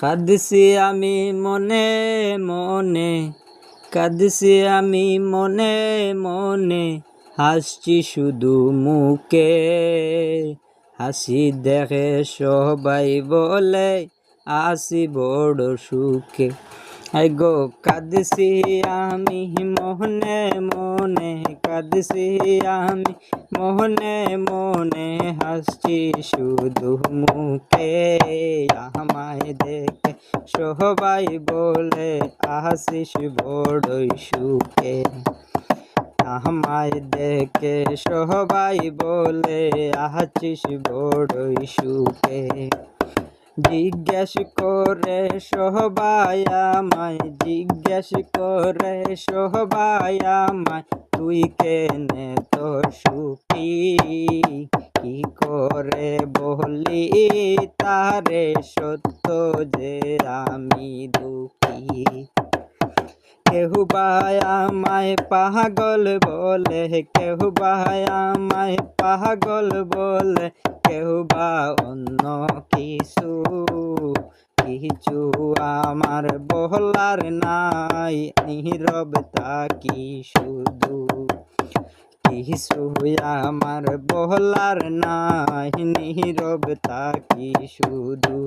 কাঁদছি আমি মনে মনে, কাঁদছি আমি মনে মনে, হাসছি শুধু মুখে। হাসি দেখে সবাই বলে আছি বড় সুখে। গো কাঁদছি আমি মনে মনে, কাঁদছি আমি মনে মনে, হাসছি শুধু মুখে। আমায় দেখে সবাই বলে আসিস বড়ই সুখে। আমায় দেখে সবাই বলে আছিস বড়ই সুখে। জিজ্ঞেস করে সবাই আমায়, জিজ্ঞেস করে সবাই আমায়, তুই কেনে তো সুখী। কি করে বলি তারে সত্য যে আমি দুঃখী। কেহ বা আমায় পাগল বলে, কেহ বা আমায় পাগল বলে, কেহ বা অন্য কিছু। কিছু আমার বলার নাই, নীরব থাকি শুধু। কিছু আমার বলার নাই, নীরব থাকি শুধু।